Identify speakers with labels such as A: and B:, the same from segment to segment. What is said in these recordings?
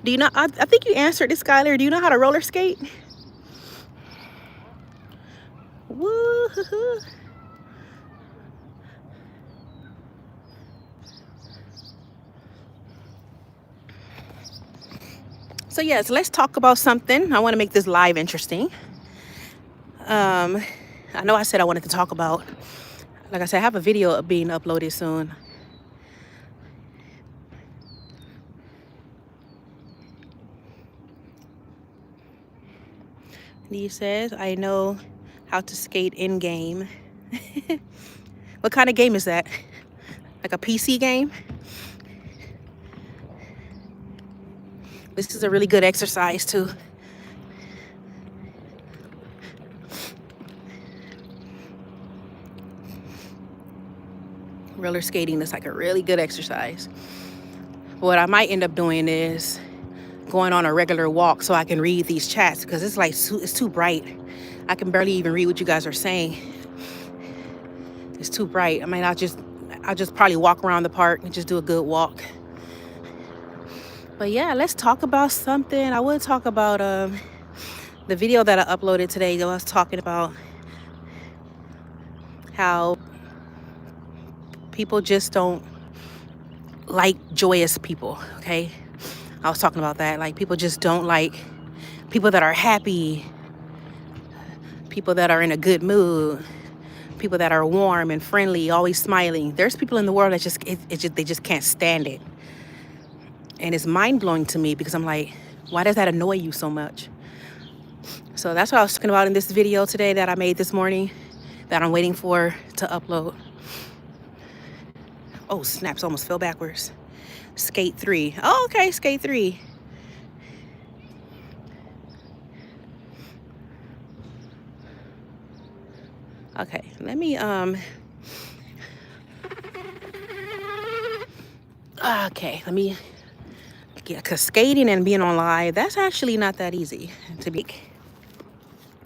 A: Do you know, I think you answered this, Skylar. Do you know how to roller skate? Woo-hoo-hoo. So yes, let's talk about something. I want to make this live interesting. I know I said I wanted to talk about, like I said, I have a video being uploaded soon. He says, I know how to skate in game. What kind of game is that? Like a PC game? This is a really good exercise too. Roller skating is like a really good exercise. What I might end up doing is going on a regular walk so I can read these chats, because it's like it's too bright. I can barely even read what you guys are saying. It's too bright. I mean, I'll just probably walk around the park and just do a good walk. But yeah, let's talk about something. I would talk about the video that I uploaded today. I was talking about how people just don't like joyous people, okay? I was talking about that. Like, people just don't like people that are happy, people that are in a good mood, people that are warm and friendly, always smiling. There's people in the world that they just can't stand it. And it's mind-blowing to me, because I'm like, why does that annoy you so much? So that's what I was talking about in this video today that I made this morning, that I'm waiting for to upload. Oh, snaps, almost fell backwards. Skate 3. Oh, okay, Skate 3. Okay, let me, okay, let me, yeah, because skating and being on live, that's actually not that easy to be,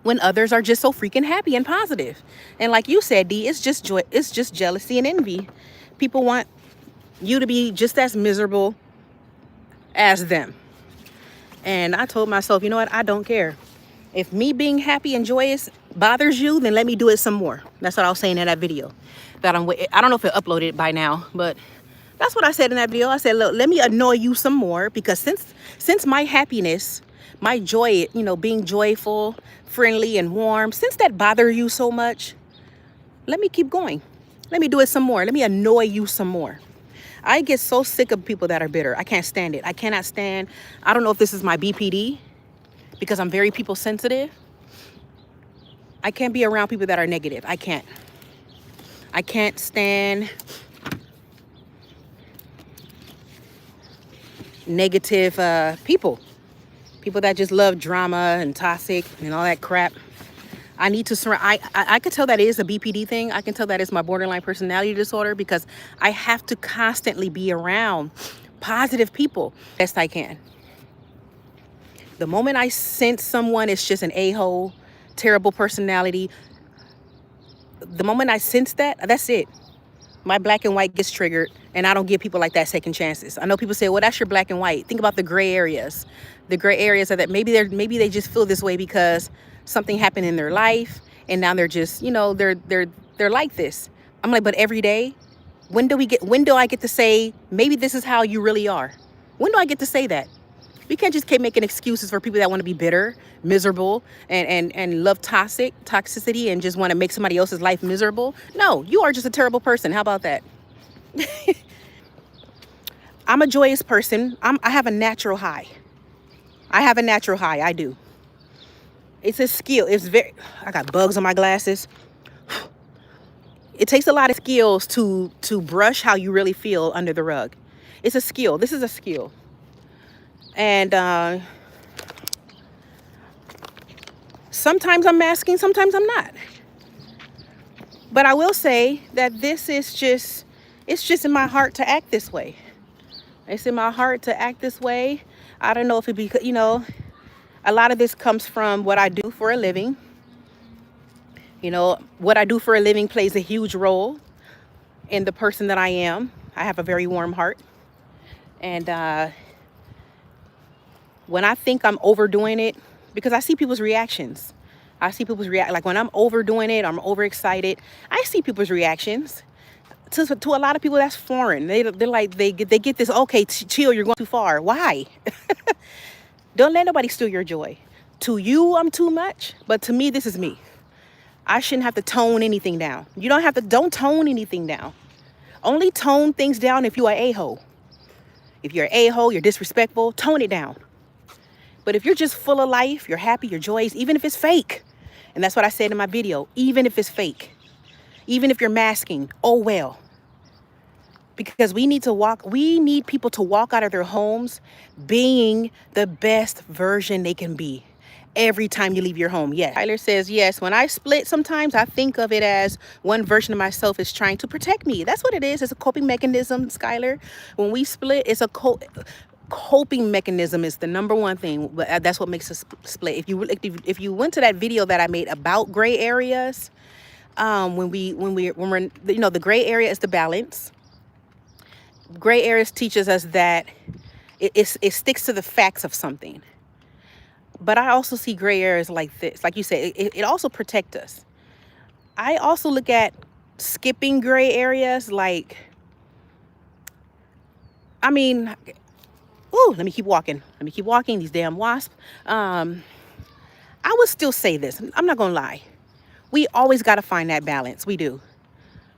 A: when others are just so freaking happy and positive. And like you said, D, it's just joy, it's just jealousy and envy. People want you to be just as miserable as them. And I told myself, you know what, I don't care. If me being happy and joyous bothers you, then let me do it some more. That's what I was saying in that video. I don't know if it uploaded by now, but that's what I said in that video. I said, look, let me annoy you some more, because since my happiness, my joy, you know, being joyful, friendly, and warm, since that bothers you so much, let me keep going. Let me do it some more. Let me annoy you some more. I get so sick of people that are bitter. I can't stand it. I cannot stand, I don't know if this is my BPD, because I'm very people sensitive. I can't be around people that are negative. I can't stand negative people that just love drama and toxic and all that crap. I need to surround, I could tell that it is a BPD thing. I can tell that it's my borderline personality disorder, because I have to constantly be around positive people best I can. The moment I sense someone is just an a-hole, terrible personality, the moment I sense that, that's it. My black and white gets triggered, and I don't give people like that second chances. I know people say, well, that's your black and white. Think about the gray areas. The gray areas are that maybe they just feel this way because something happened in their life, and now they're just, you know, they're like this. I'm like, but every day, when do I get to say, maybe this is how you really are? When do I get to say that? We can't just keep making excuses for people that want to be bitter, miserable, and love toxicity, and just want to make somebody else's life miserable. No, you are just a terrible person. How about that? I'm a joyous person. I have a natural high. I do. It's a skill. I got bugs on my glasses. It takes a lot of skills to brush how you really feel under the rug. It's a skill. This is a skill. And sometimes I'm masking, sometimes I'm not. But I will say that it's just in my heart to act this way. It's in my heart to act this way. I don't know if it be, you know, a lot of this comes from what I do for a living. You know, what I do for a living plays a huge role in the person that I am. I have a very warm heart. And when I think I'm overdoing it, because I see people's reactions. I see people's react like when I'm overdoing it, I'm overexcited. I see people's reactions. To a lot of people, that's foreign. They're like they get this. Okay, chill. You're going too far. Why? Don't let nobody steal your joy. To you, I'm too much, but to me, this is me. I shouldn't have to tone anything down. You don't have to. Don't tone anything down. Only tone things down if you are a-hole. If you're a-hole, you're disrespectful. Tone it down. But if you're just full of life, you're happy, you're joyous, even if it's fake. And that's what I said in my video. Even if it's fake. Even if you're masking. Oh well. Because we need people to walk out of their homes being the best version they can be every time you leave your home. Yes. Tyler says, yes, when I split, sometimes I think of it as one version of myself is trying to protect me. That's what it is. It's a coping mechanism, Skylar. When we split, it's a coping mechanism is the number one thing. That's what makes us split. If you went to that video that I made about gray areas, when we're the gray area is the balance. Gray areas teaches us that it sticks to the facts of something. But I also see gray areas like this. Like you said, it also protects us. I also look at skipping gray areas like, I mean, ooh, let me keep walking. These damn wasps. I would still say this. I'm not going to lie. We always got to find that balance. We do.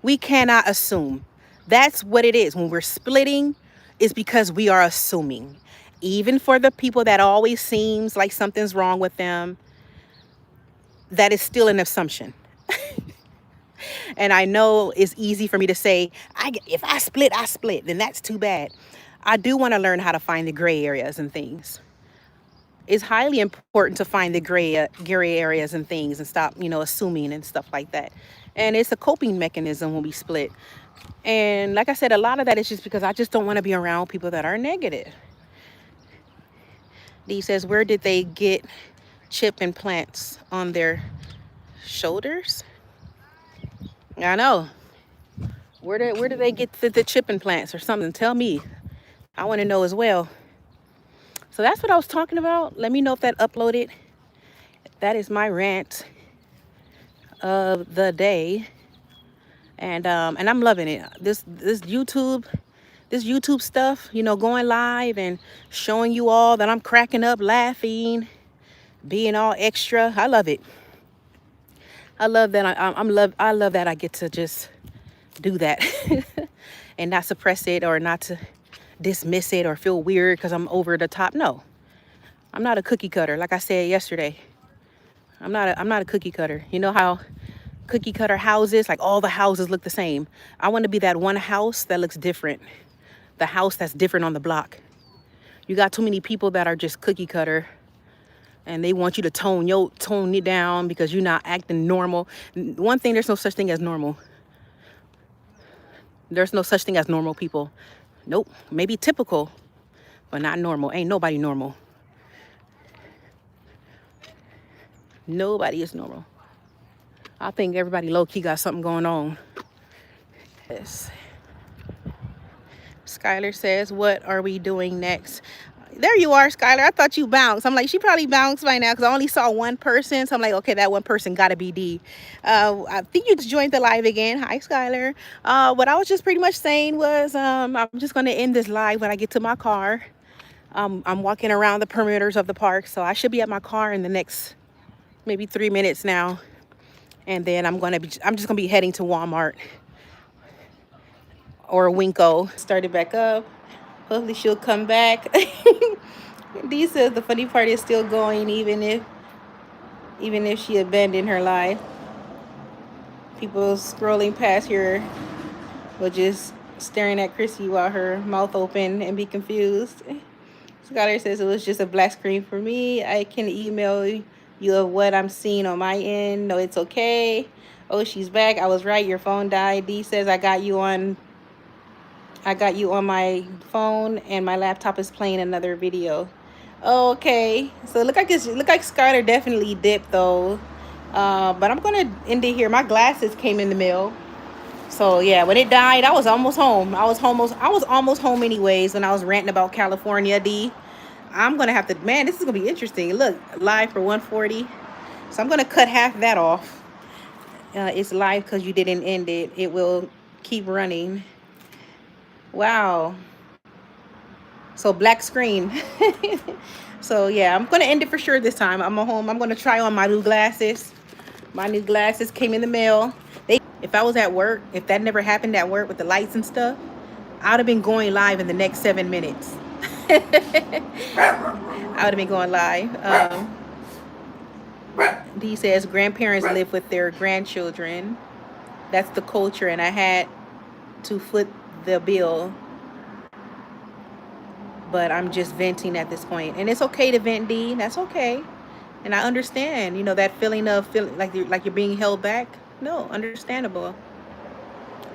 A: We cannot assume. That's what it is. When we're splitting, it's because we are assuming. Even for the people that always seems like something's wrong with them, that is still an assumption. And I know it's easy for me to say, if I split, I split. Then that's too bad. I do want to learn how to find the gray areas and things. It's highly important to find the gray areas and things and stop, assuming and stuff like that. And it's a coping mechanism when we split. And like I said, a lot of that is just because I just don't want to be around people that are negative. Dee says, where did they get chip implants on their shoulders? I know. Where did they get the chip implants or something? Tell me. I want to know as well. So that's what I was talking about. Let me know if that uploaded. That is my rant of the day. And I'm loving it. This YouTube stuff, going live and showing you all that I'm cracking up, laughing, being all extra. I love it. I love that. I love that I get to just do that and not suppress it or not to dismiss it or feel weird because I'm over the top. No, I'm not a cookie cutter. Like I said yesterday, I'm not a cookie cutter. You know how cookie cutter houses, like all the houses look the same. I want to be that one house that looks different. The house that's different on the block. You got too many people that are just cookie cutter and they want you to tone it down because you're not acting normal. One thing, there's no such thing as normal. There's no such thing as normal people. Nope. Maybe typical, but not normal. Ain't nobody normal. Nobody is normal. I think everybody low-key got something going on. Yes. Skylar says, what are we doing next? There you are, Skylar. I thought you bounced. I'm like, she probably bounced by now because I only saw one person. So I'm like, okay, that one person got to be Dee. I think you just joined the live again. Hi, Skylar. What I was just pretty much saying was I'm just going to end this live when I get to my car. I'm walking around the perimeters of the park. So I should be at my car in the next maybe 3 minutes now. And then I'm just going to be heading to Walmart or Winco. Started back up. Hopefully she'll come back. Dee says the funny part is still going even if she abandoned her life. People scrolling past here were just staring at Chrissy while her mouth open and be confused. Scholar says it was just a black screen for me. I can email you of what I'm seeing on my end. No, it's okay. Oh, she's back. I was right. Your phone died. Dee says I got you on my phone and my laptop is playing another video. Okay, so look like Skylar definitely dipped though. But I'm gonna end it here. My glasses came in the mail, So yeah, when it died, I was almost home. I was almost home anyways when I was ranting about California. I'm gonna have to, man, this is gonna be interesting. Look, live for 140. So I'm gonna cut half that off. It's live because you didn't end it. It will keep running. Wow. So black screen. So yeah, I'm gonna end it for sure this time. I'm home. I'm gonna try on my new glasses. My new glasses came in the mail. If I was at work, if that never happened at work with the lights and stuff, I would have been going live in the next 7 minutes. I would have been going live. D says grandparents live with their grandchildren. That's the culture, and I had to foot the bill, but I'm just venting at this point, and it's okay to vent, D. That's okay, and I understand. You know that feeling of feeling like you're being held back. No, understandable.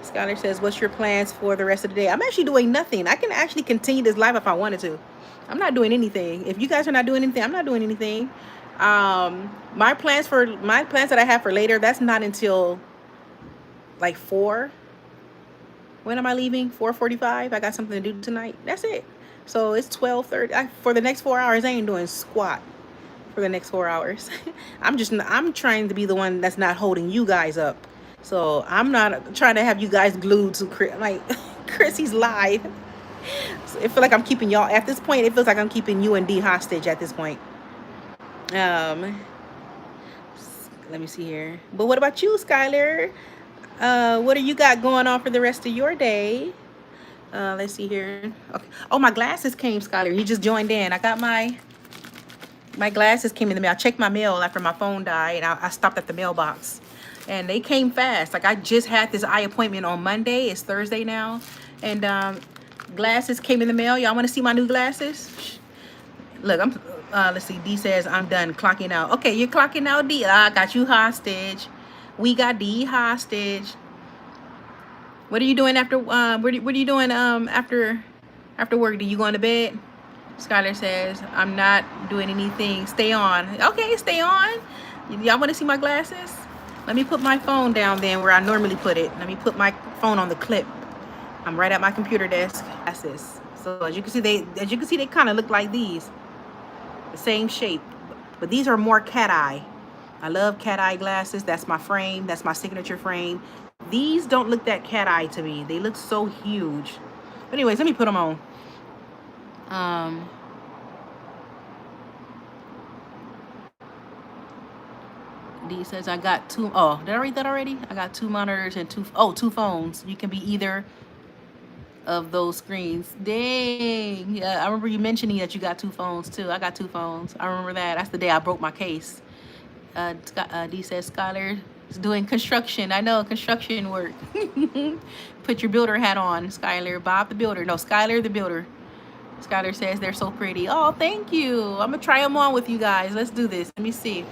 A: Skylar says, "What's your plans for the rest of the day?" I'm actually doing nothing. I can actually continue this live if I wanted to. I'm not doing anything. If you guys are not doing anything, I'm not doing anything. My plans that I have for later, that's not until like 4. When am I leaving? 4:45. I got something to do tonight. That's it. So it's 12:30. For the next 4 hours, I ain't doing squat for the next 4 hours. I'm trying to be the one that's not holding you guys up. So I'm not trying to have you guys glued to like Chrissy's live. So it feels like I'm keeping y'all at this point. It feels like I'm keeping you and D hostage at this point. Let me see here. But what about you, Skylar? What do you got going on for the rest of your day? Let's see here. Okay. Oh, my glasses came, Skylar. You just joined in. I got my glasses came in the mail. I checked my mail after my phone died. I stopped at the mailbox, and they came fast. Like I just had this eye appointment on Monday. It's Thursday now, and glasses came in the mail. Y'all want to see my new glasses? Look, I'm. Let's see. D says I'm done clocking out. Okay, you're clocking out, D. I got you hostage. We got D hostage. What are you doing after? What are you doing after work? Do you going to bed? Skylar says I'm not doing anything. Stay on. Okay, stay on. Y'all want to see my glasses? Let me put my phone down then where I normally put it. Let me put my phone on the clip. I'm right at my computer desk. Glasses. So as you can see, they kind of look like these. The same shape, but these are more cat eye. I love cat eye glasses. That's my frame. That's my signature frame. These don't look that cat eye to me. They look so huge. But anyways, let me put them on. D says I got 2. Oh, did I read that already? I got 2 monitors and 2 phones. You can be either of those screens. Dang. Yeah, I remember you mentioning that you got 2 phones too. I got 2 phones. I remember that. That's the day I broke my case. D says Skylar is doing construction. I know, construction work. Put your builder hat on, Skylar. Bob the builder. No, Skylar the builder. Skylar says they're so pretty. Oh, thank you. I'm gonna try them on with you guys. Let's do this. Let me see.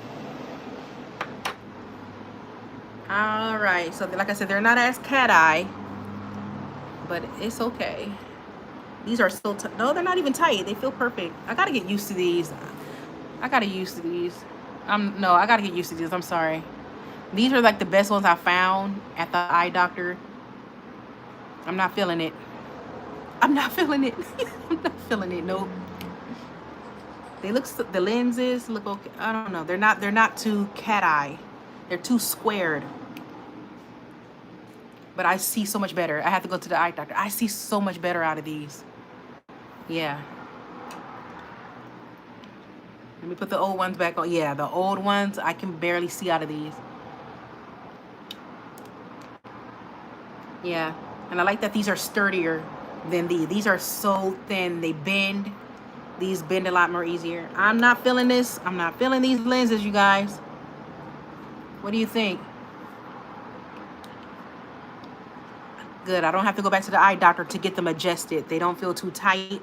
A: All right. So like I said, they're not as cat eye, but it's okay. These are still no, they're not even tight. They feel perfect. I gotta get used to these. I gotta get used to these. I'm sorry. These are like the best ones I found at the eye doctor. I'm not feeling it. I'm not feeling it. I'm not feeling it. Nope. They look. The lenses look okay. I don't know. They're not too cat eye. They're too squared. But I see so much better. I have to go to the eye doctor. I see so much better out of these. Yeah. Let me put the old ones back on. Yeah, the old ones, I can barely see out of these. Yeah. And I like that these are sturdier than these. These are so thin. They bend. These bend a lot more easier. I'm not feeling this. I'm not feeling these lenses, you guys. What do you think? Good. I don't have to go back to the eye doctor to get them adjusted. They don't feel too tight.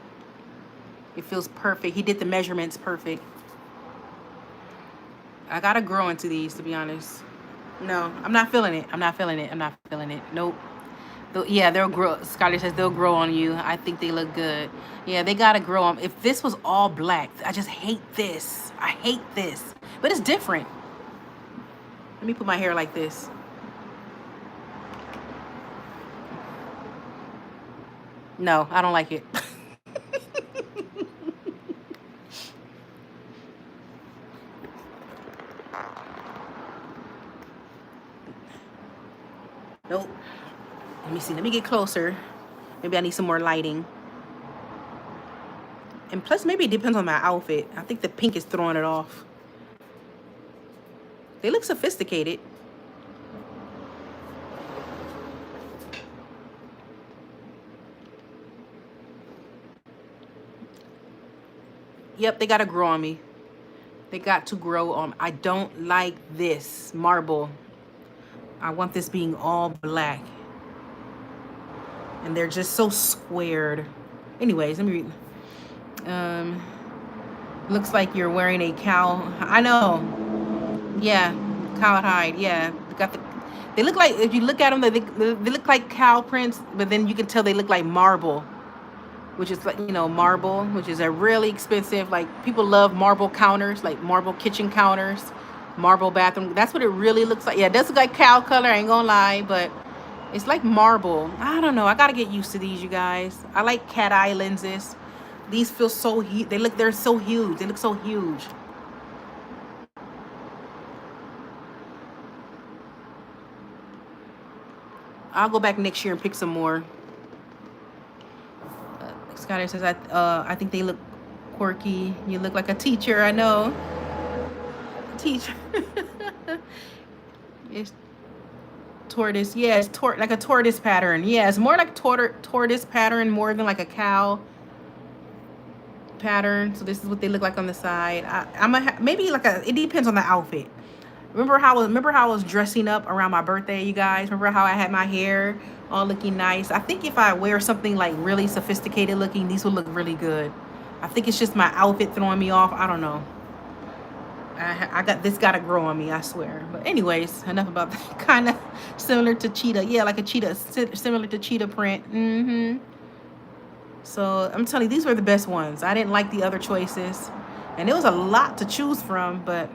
A: It feels perfect. He did the measurements perfect. I gotta grow into these, to be honest. No, I'm not feeling it. I'm not feeling it. I'm not feeling it. Nope. Yeah, they'll grow. Skylar says they'll grow on you. I think they look good. Yeah, they gotta grow on. If this was all black, I just hate this. I hate this. But it's different. Let me put my hair like this. No, I don't like it. Nope. Let me see. Let me get closer. Maybe I need some more lighting. And plus, maybe it depends on my outfit. I think the pink is throwing it off. They look sophisticated. Yep, they got to grow on me. They got to grow on. I don't like this marble. I want this being all black. And they're just so squared. Anyways, let me read. Looks like you're wearing a cow. I know. Yeah, cowhide. Yeah, got the. They look like, if you look at them, they look like cow prints, but then you can tell they look like marble, which is like, you know, marble, which is a really expensive. Like, people love marble counters, like marble kitchen counters, marble bathroom. That's what it really looks like. Yeah, it does look like cow color. I ain't gonna lie, but it's like marble. I don't know. I gotta get used to these, you guys. I like cat eye lenses. These feel so huge. They're so huge. They look so huge. I'll go back next year and pick some more. Skyler says, I think they look quirky. You look like a teacher. I know. Teacher. It's tortoise. Yes, like a tortoise pattern. Yeah, it's more like tortoise pattern more than like a cow pattern. So this is what they look like on the side. Maybe like it depends on the outfit. Remember how I was dressing up around my birthday, you guys? Remember how I had my hair all looking nice? I think if I wear something like really sophisticated looking, these will look really good. I think it's just my outfit throwing me off. I don't know. I got this, gotta grow on me, I swear. But anyways, enough about that. Kind of similar to cheetah. Yeah, like a cheetah, similar to cheetah print. So I'm telling you, these were the best ones. I didn't like the other choices, and there was a lot to choose from, but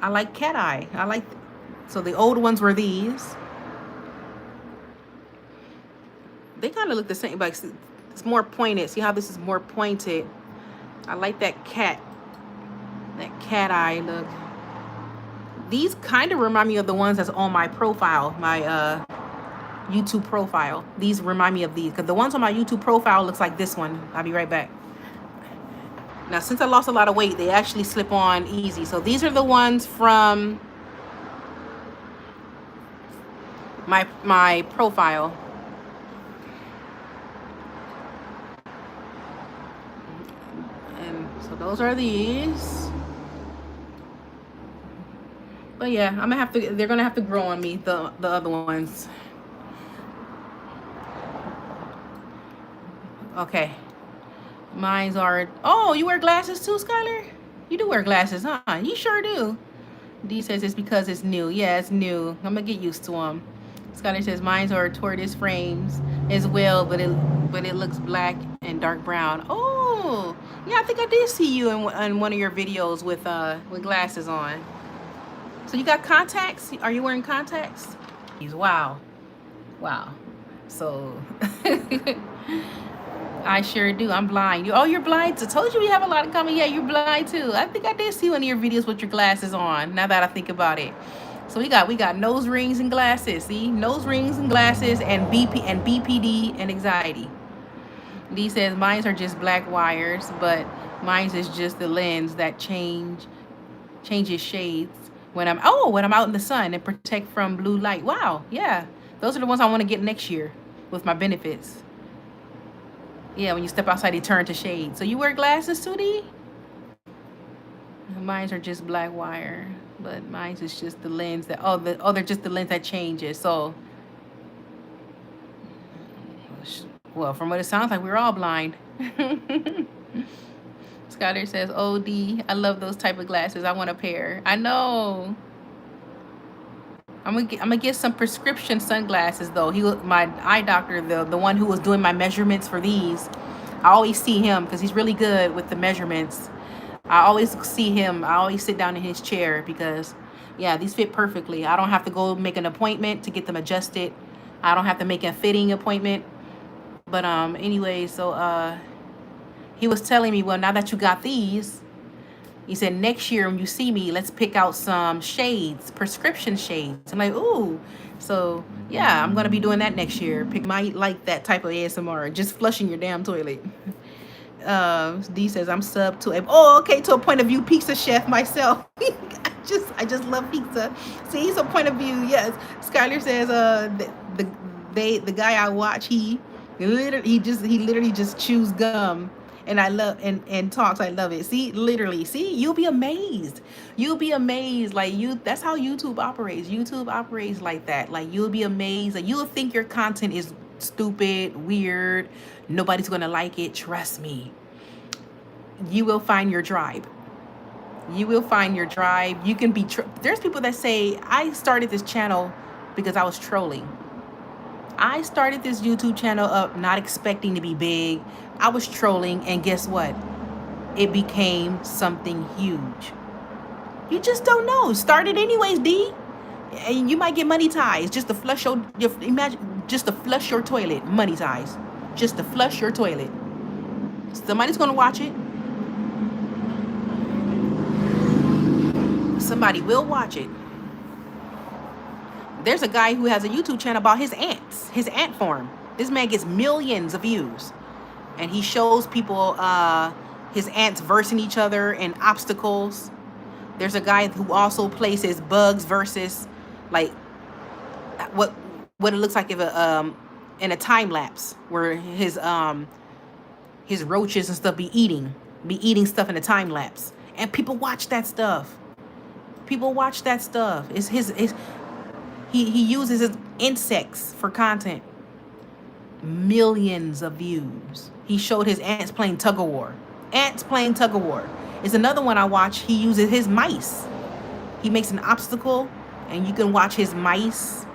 A: I like cat eye. So the old ones were these. They kind of look the same, but it's more pointed. See how this is more pointed? I like that cat eye look. These kind of remind me of the ones that's on my profile, my YouTube profile. These remind me of these, because the ones on my YouTube profile looks like this one. I'll be right back. Now, since I lost a lot of weight, they actually slip on easy. So these are the ones from my profile. And so those are these. But yeah, they're gonna have to grow on me, the other ones. Okay. Mine's are, oh, you wear glasses too, Skylar? You do wear glasses, huh? You sure do. D says it's because it's new. Yeah, it's new. I'm gonna get used to them. Skylar says mine's are tortoise frames as well, but it looks black and dark brown. Oh, yeah, I think I did see you in one of your videos with glasses on. So you got contacts? Are you wearing contacts? Wow. So I sure do. I'm blind. You're blind. I told you we have a lot in common. Yeah, you're blind too. I think I did see one of your videos with your glasses on, now that I think about it. So we got nose rings and glasses. See? Nose rings and glasses and BPD and anxiety. Lee says mine are just black wires, but mine is just the lens that changes shades when I'm out in the sun and protect from blue light. Wow. Yeah. Those are the ones I want to get next year with my benefits. Yeah, when you step outside, they turn to shade. So you wear glasses, Sudie? Mine are just black wire, but mine is just the lens that, they're just the lens that changes. So, well, from what it sounds like, we're all blind. Skyler says, OD, I love those type of glasses. I want a pair. I know. I'm gonna get some prescription sunglasses though. My eye doctor, the one who was doing my measurements for these. I always see him because he's really good with the measurements. I always see him. I always sit down in his chair because, yeah, these fit perfectly. I don't have to go make an appointment to get them adjusted. I don't have to make a fitting appointment. But anyway, so he was telling me, well, now that you got these, he said, next year when you see me, let's pick out some shades, prescription shades. I'm like, ooh. So yeah, I'm gonna be doing that next year. Might like that type of ASMR, just flushing your damn toilet. D says I'm sub to a to a point of view pizza chef myself. I just love pizza. See, it's a point of view. Yes, Skylar says the guy I watch, he literally just chews gum, and I love and talks. I love it. See, literally, see, you'll be amazed. You'll be amazed. Like that's how YouTube operates. YouTube operates like that. Like you'll be amazed. Like you'll think your content is stupid, weird, nobody's gonna like it. Trust me, you will find your tribe. You will find your tribe. You can be there's people that say I started this channel because I was trolling. I started this YouTube channel up not expecting to be big. I was trolling, and guess what, it became something huge. You just don't know. Started anyways, D. And you might get monetized just to flush your imagine, just to flush your toilet. Monetized just to flush your toilet. Somebody's gonna watch it. Somebody will watch it. There's a guy who has a YouTube channel about his ants, his ant farm. This man gets millions of views, and he shows people his ants versing each other in obstacles. There's a guy who also places bugs versus like what it looks like if in a time lapse where his roaches and stuff be eating stuff in a time lapse, and people watch that stuff. People watch that stuff. He uses his insects for content. Millions of views. He showed his ants playing tug of war. Ants playing tug of war. It's another one I watch. He uses his mice. He makes an obstacle, and you can watch his mice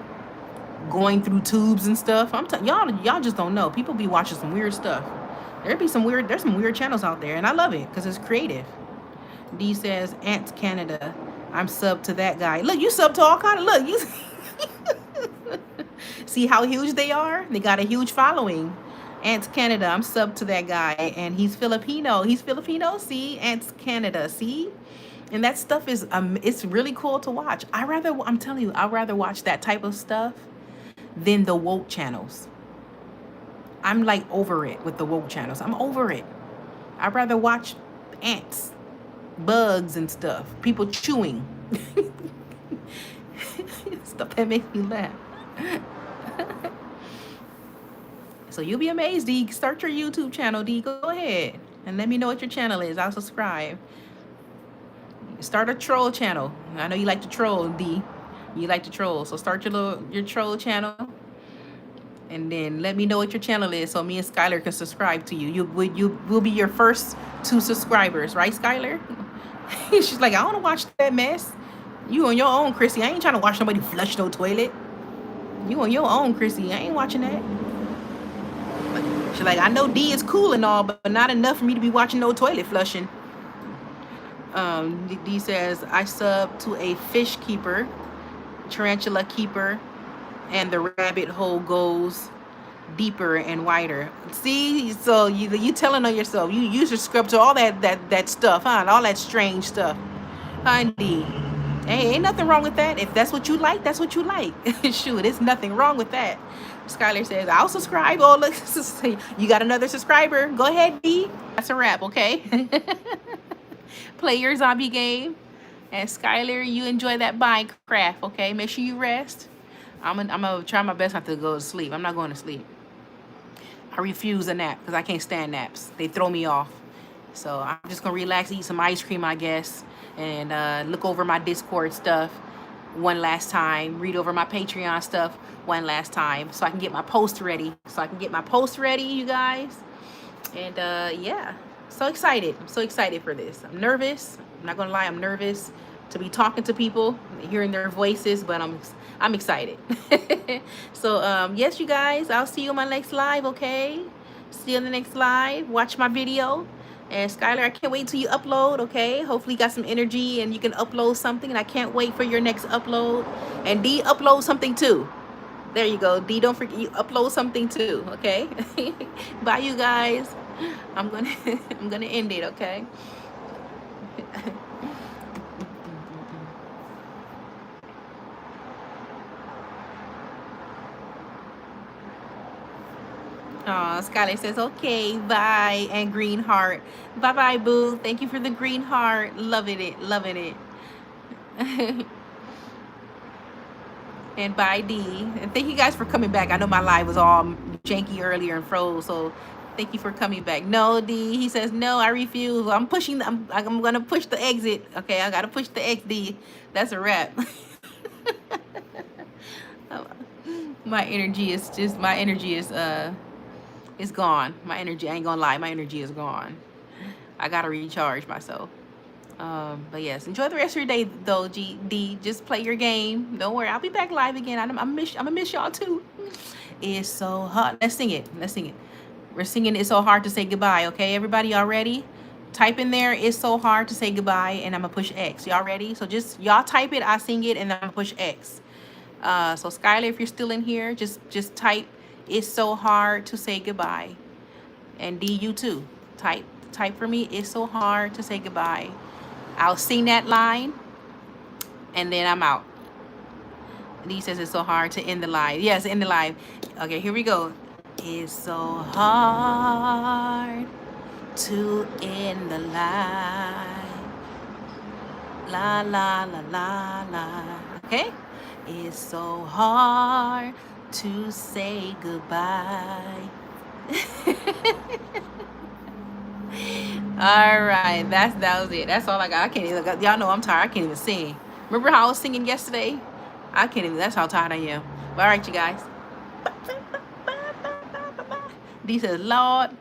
A: going through tubes and stuff. I'm telling y'all just don't know. People be watching some weird stuff. There's some weird channels out there, and I love it because it's creative. D says Ants Canada. I'm sub to that guy. Look, you sub to all kind of look. You see how huge they are? They got a huge following. Ants Canada. I'm sub to that guy, and he's Filipino. He's Filipino. See, Ants Canada. See, and that stuff is it's really cool to watch. I'm telling you, I'd rather watch that type of stuff than the woke channels. I'm like over it with the woke channels. I'm over it. I'd rather watch ants, bugs and stuff, people chewing. Stuff that makes me laugh. So you'll be amazed, D. Start your YouTube channel, D. Go ahead and let me know what your channel is. I'll subscribe. Start a troll channel. I know you like to troll, D. You like to troll, so start your troll channel, and then let me know what your channel is, so me and Skylar can subscribe to you. You will be your first 2 subscribers, right, Skylar? She's like, I don't want to watch that mess. You on your own, Chrissy. I ain't trying to watch somebody flush no toilet. You on your own, Chrissy. I ain't watching that. She's like, I know D is cool and all, but not enough for me to be watching no toilet flushing. D says, I sub to a fish keeper, tarantula keeper, and the rabbit hole goes deeper and wider. See, so you telling on yourself. You subscribe to all that stuff, huh? All that strange stuff. Honey, hey, ain't nothing wrong with that. If that's what you like, that's what you like. Shoot, there's nothing wrong with that. Skylar says, I'll subscribe. Oh, look, you got another subscriber. Go ahead, D. That's a wrap, okay? Play your zombie game. And Skylar, you enjoy that Minecraft, okay? Make sure you rest. I'm gonna try my best not to go to sleep. I'm not going to sleep. I refuse a nap because I can't stand naps. They throw me off. So I'm just gonna relax, eat some ice cream, I guess, and look over my Discord stuff one last time, read over my Patreon stuff one last time, so I can get my post ready. You guys. And yeah, so excited. I'm so excited for this. I'm nervous. I'm not gonna lie, I'm nervous to be talking to people, hearing their voices, but I'm excited. So yes, you guys, I'll see you on my next live, okay? See you in the next live. Watch my video. And Skylar, I can't wait till you upload, okay? Hopefully you got some energy and you can upload something, and I can't wait for your next upload. And D, upload something too. There you go. D, don't forget you upload something too, okay? Bye you guys. I'm gonna I'm gonna end it, okay? Oh, Skylar says, okay, bye. And green heart. Bye bye, boo. Thank you for the green heart. Loving it, loving it. And bye, D. And thank you guys for coming back. I know my live was all janky earlier and froze, so thank you for coming back. No, D. He says, no, I refuse. I'm pushing, I'm going to push the exit. Okay, I got to push the X, D. That's a wrap. My energy is gone. My energy, I ain't gonna lie, my energy is gone. I gotta recharge myself. But yes, enjoy the rest of your day though, D. Just play your game. Don't worry, I'll be back live again. I'm gonna miss y'all too. It's so hot. Let's sing it. Let's sing it. We're singing It's So Hard to Say Goodbye, okay? Everybody, y'all ready? Type in there, It's So Hard to Say Goodbye, and I'm gonna push X. Y'all ready? So just y'all type it, I sing it, and then I'm gonna push X. So Skylar, if you're still in here, just type It's So Hard to Say Goodbye. And D, you too. Type for me, It's So Hard to Say Goodbye. I'll sing that line, and then I'm out. D says it's so hard to end the live. Yes, end the live. Okay, here we go. It's so hard to end the live. La, la, la, la, la. Okay? It's so hard to say goodbye. All right, that was it. That's all I got. I can't even, y'all know I'm tired. I can't even sing. Remember how I was singing yesterday? I can't even, that's how tired I am. But all right, you guys. D says, Lord.